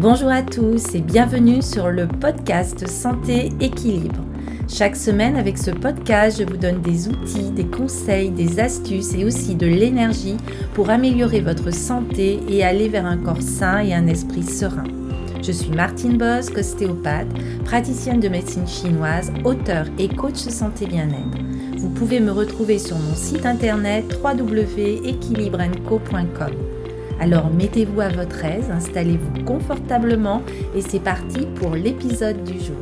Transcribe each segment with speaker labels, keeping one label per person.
Speaker 1: Bonjour à tous et bienvenue sur le podcast Santé Équilibre. Chaque semaine avec ce podcast, je vous donne des outils, des conseils, des astuces et aussi de l'énergie pour améliorer votre santé et aller vers un corps sain et un esprit serein. Je suis Martine Bosc, ostéopathe, praticienne de médecine chinoise, auteure et coach santé bien-être. Vous pouvez me retrouver sur mon site internet www.equilibrenco.com. Alors mettez-vous à votre aise, installez-vous confortablement et c'est parti pour l'épisode du jour.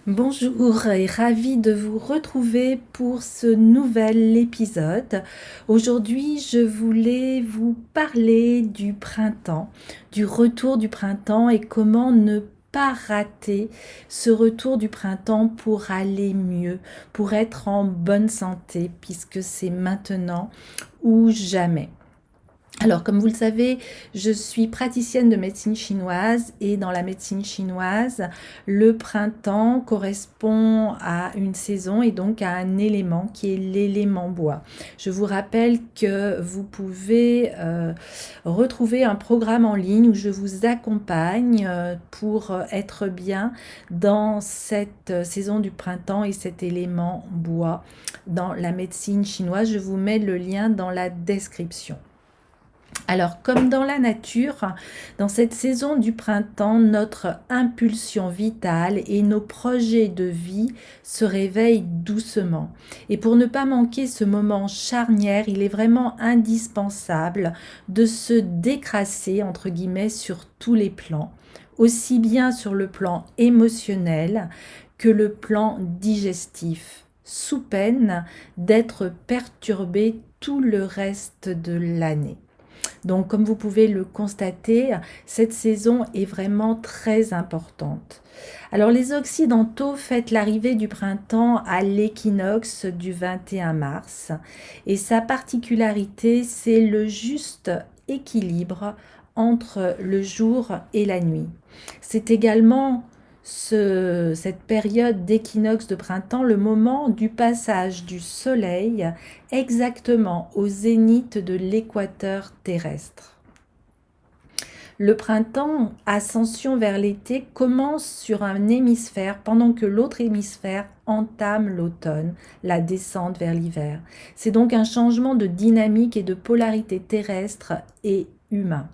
Speaker 1: Bonjour et ravie de vous retrouver pour ce nouvel épisode. Aujourd'hui, je voulais vous parler du printemps, du retour du printemps et comment ne pas rater ce retour du printemps pour aller mieux, pour être en bonne santé, puisque c'est maintenant ou jamais. Alors, comme vous le savez, je suis praticienne de médecine chinoise et dans la médecine chinoise, le printemps correspond à une saison et donc à un élément qui est l'élément bois. Je vous rappelle que vous pouvez retrouver un programme en ligne où je vous accompagne pour être bien dans cette saison du printemps et cet élément bois dans la médecine chinoise. Je vous mets le lien dans la description. Alors, comme dans la nature, dans cette saison du printemps, notre impulsion vitale et nos projets de vie se réveillent doucement. Et pour ne pas manquer ce moment charnière, il est vraiment indispensable de se décrasser, entre guillemets, sur tous les plans, aussi bien sur le plan émotionnel que le plan digestif, sous peine d'être perturbé tout le reste de l'année. Donc, comme vous pouvez le constater, cette saison est vraiment très importante. Alors, les Occidentaux fêtent l'arrivée du printemps à l'équinoxe du 21 mars. Et sa particularité, c'est le juste équilibre entre le jour et la nuit. C'est également cette période d'équinoxe de printemps, le moment du passage du soleil exactement au zénith de l'équateur terrestre. Le printemps, ascension vers l'été, commence sur un hémisphère pendant que l'autre hémisphère entame l'automne, la descente vers l'hiver. C'est donc un changement de dynamique et de polarité terrestre et humain.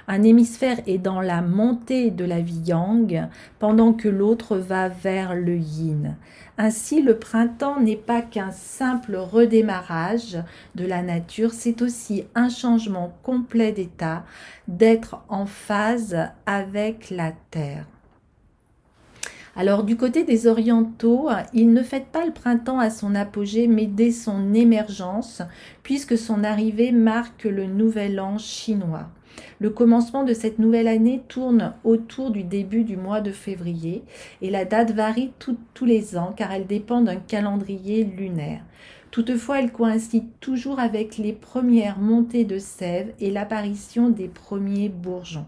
Speaker 1: Un hémisphère est dans la montée de la vie yang, pendant que l'autre va vers le yin. Ainsi, le printemps n'est pas qu'un simple redémarrage de la nature, c'est aussi un changement complet d'état, d'être en phase avec la terre. Alors du côté des orientaux, ils ne fêtent pas le printemps à son apogée, mais dès son émergence, puisque son arrivée marque le nouvel an chinois. Le commencement de cette nouvelle année tourne autour du début du mois de février et la date varie tous les ans car elle dépend d'un calendrier lunaire. Toutefois, elle coïncide toujours avec les premières montées de sève et l'apparition des premiers bourgeons.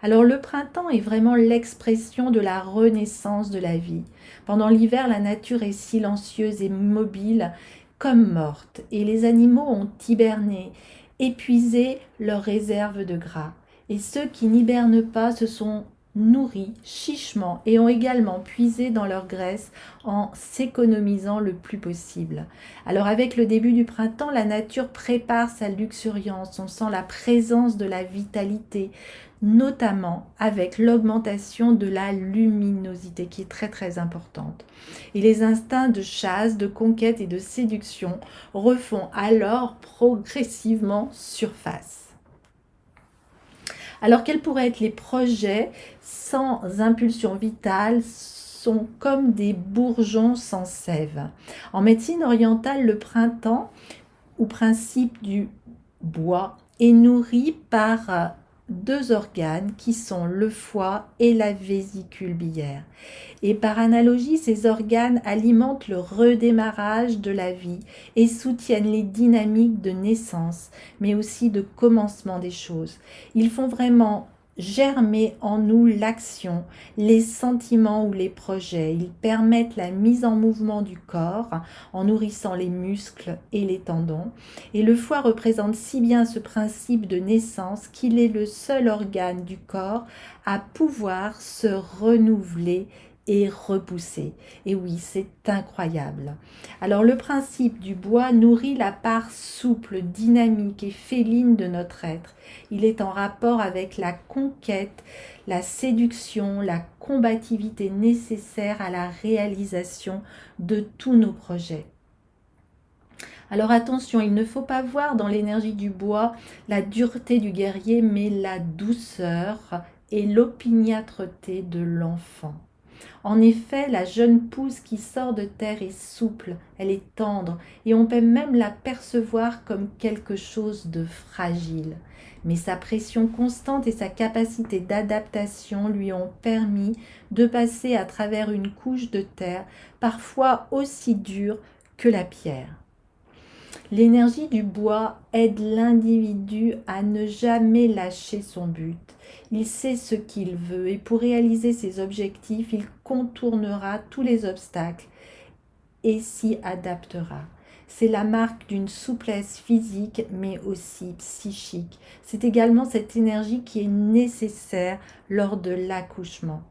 Speaker 1: Alors le printemps est vraiment l'expression de la renaissance de la vie. Pendant l'hiver, la nature est silencieuse et mobile comme morte et les animaux ont hiberné, épuisé leurs réserves de gras. Et ceux qui n'hibernent pas se sont nourris chichement et ont également puisé dans leur graisse en s'économisant le plus possible. Alors avec le début du printemps, la nature prépare sa luxuriance, on sent la présence de la vitalité, notamment avec l'augmentation de la luminosité qui est très très importante. Et les instincts de chasse, de conquête et de séduction refont alors progressivement surface. Alors quels pourraient être les projets sans impulsion vitale sont comme des bourgeons sans sève. En médecine orientale, le printemps, ou principe du bois, est nourri par deux organes qui sont le foie et la vésicule biliaire. Et par analogie, ces organes alimentent le redémarrage de la vie et soutiennent les dynamiques de naissance, mais aussi de commencement des choses. Ils font vraiment germer en nous l'action, les sentiments ou les projets. Ils permettent la mise en mouvement du corps en nourrissant les muscles et les tendons. Et le foie représente si bien ce principe de naissance qu'il est le seul organe du corps à pouvoir se renouveler et repousser. Et oui, c'est incroyable. Alors le principe du bois nourrit la part souple, dynamique et féline de notre être. Il est en rapport avec la conquête, la séduction, la combativité nécessaire à la réalisation de tous nos projets. Alors attention, il ne faut pas voir dans l'énergie du bois la dureté du guerrier, mais la douceur et l'opiniâtreté de l'enfant. En effet, la jeune pousse qui sort de terre est souple, elle est tendre, et on peut même la percevoir comme quelque chose de fragile. Mais sa pression constante et sa capacité d'adaptation lui ont permis de passer à travers une couche de terre, parfois aussi dure que la pierre. L'énergie du bois aide l'individu à ne jamais lâcher son but. Il sait ce qu'il veut et pour réaliser ses objectifs, il contournera tous les obstacles et s'y adaptera. C'est la marque d'une souplesse physique mais aussi psychique. C'est également cette énergie qui est nécessaire lors de l'accouchement.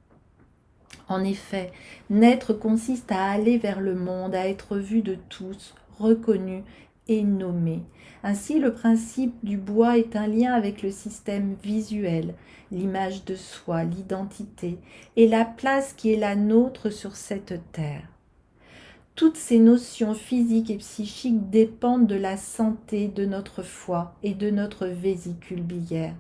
Speaker 1: En effet, naître consiste à aller vers le monde, à être vu de tous, reconnu et nommé. Ainsi, le principe du bois est un lien avec le système visuel, l'image de soi, l'identité et la place qui est la nôtre sur cette terre. Toutes ces notions physiques et psychiques dépendent de la santé de notre foie et de notre vésicule biliaire.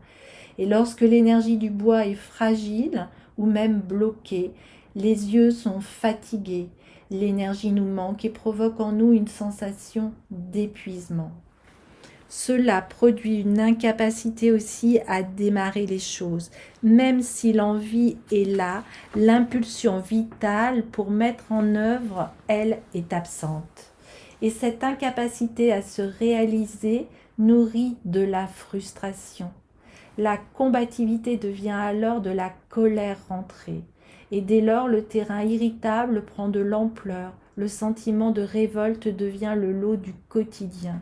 Speaker 1: Et lorsque l'énergie du bois est fragile ou même bloquée, les yeux sont fatigués, l'énergie nous manque et provoque en nous une sensation d'épuisement. Cela produit une incapacité aussi à démarrer les choses. Même si l'envie est là, l'impulsion vitale pour mettre en œuvre, elle, est absente. Et cette incapacité à se réaliser nourrit de la frustration. La combativité devient alors de la colère rentrée. Et dès lors, le terrain irritable prend de l'ampleur. Le sentiment de révolte devient le lot du quotidien.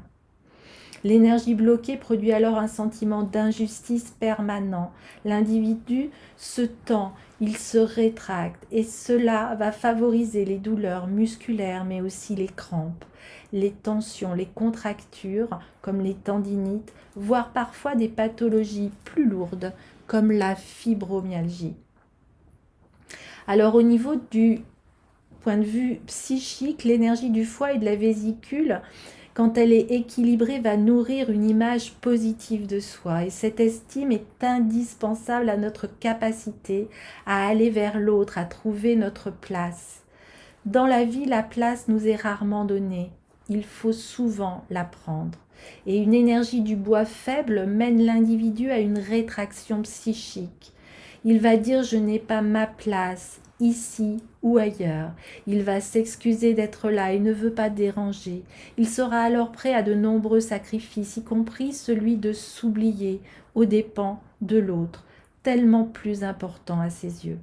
Speaker 1: L'énergie bloquée produit alors un sentiment d'injustice permanent. L'individu se tend, il se rétracte et cela va favoriser les douleurs musculaires mais aussi les crampes, les tensions, les contractures comme les tendinites, voire parfois des pathologies plus lourdes comme la fibromyalgie. Alors au niveau du point de vue psychique, l'énergie du foie et de la vésicule, quand elle est équilibrée, va nourrir une image positive de soi. Et cette estime est indispensable à notre capacité à aller vers l'autre, à trouver notre place. Dans la vie, la place nous est rarement donnée. Il faut souvent la prendre. Et une énergie du bois faible mène l'individu à une rétraction psychique. Il va dire « je n'ai pas ma place » ici ou ailleurs. Il va s'excuser d'être là et ne veut pas déranger. Il sera alors prêt à de nombreux sacrifices, y compris celui de s'oublier aux dépens de l'autre, tellement plus important à ses yeux.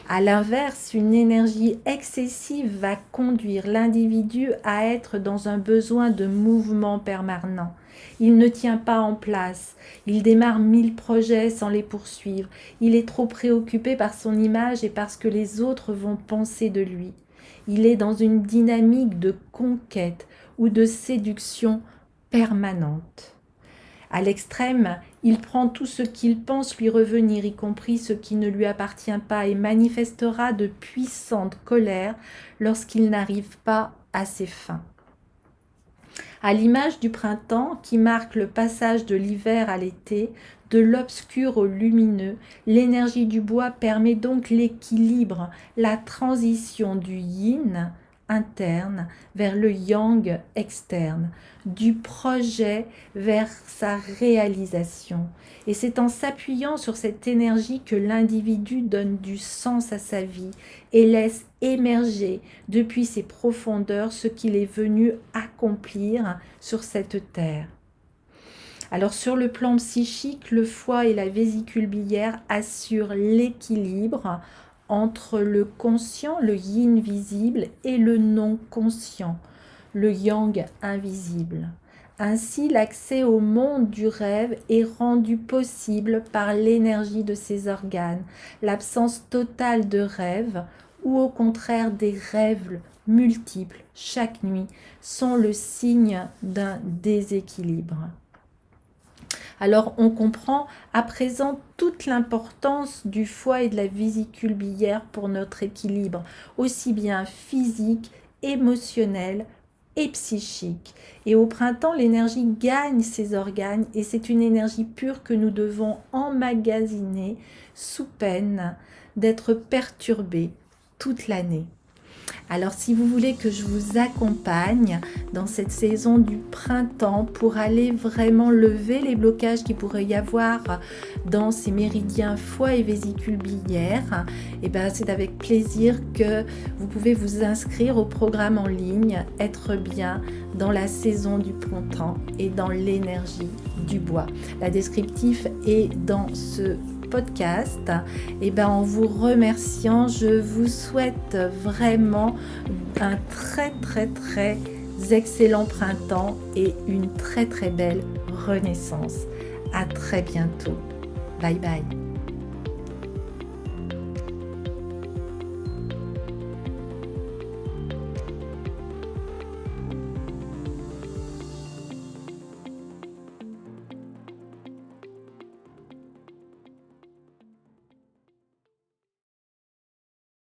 Speaker 1: À l'inverse, une énergie excessive va conduire l'individu à être dans un besoin de mouvement permanent. Il ne tient pas en place, il démarre 1000 projets sans les poursuivre, il est trop préoccupé par son image et par ce que les autres vont penser de lui. Il est dans une dynamique de conquête ou de séduction permanente. À l'extrême, il prend tout ce qu'il pense lui revenir, y compris ce qui ne lui appartient pas, et manifestera de puissantes colères lorsqu'il n'arrive pas à ses fins. À l'image du printemps qui marque le passage de l'hiver à l'été, de l'obscur au lumineux, l'énergie du bois permet donc l'équilibre, la transition du yin interne vers le yang externe, du projet vers sa réalisation. Et c'est en s'appuyant sur cette énergie que l'individu donne du sens à sa vie et laisse émerger depuis ses profondeurs ce qu'il est venu accomplir sur cette terre. Alors sur le plan psychique, le foie et la vésicule biliaire assurent l'équilibre entre le conscient, le yin visible, et le non conscient, le yang invisible. Ainsi, l'accès au monde du rêve est rendu possible par l'énergie de ces organes. L'absence totale de rêve, ou au contraire des rêves multiples chaque nuit, sont le signe d'un déséquilibre. Alors on comprend à présent toute l'importance du foie et de la vésicule biliaire pour notre équilibre, aussi bien physique, émotionnel et psychique. Et au printemps, l'énergie gagne ces organes et c'est une énergie pure que nous devons emmagasiner sous peine d'être perturbée toute l'année. Alors si vous voulez que je vous accompagne dans cette saison du printemps pour aller vraiment lever les blocages qu'il pourrait y avoir dans ces méridiens foie et vésicule biliaire, et ben c'est avec plaisir que vous pouvez vous inscrire au programme en ligne Être bien dans la saison du printemps et dans l'énergie du bois. La descriptif est dans ce podcast. Et ben en vous remerciant, je vous souhaite vraiment un très excellent printemps et une très belle renaissance. À très bientôt. Bye bye.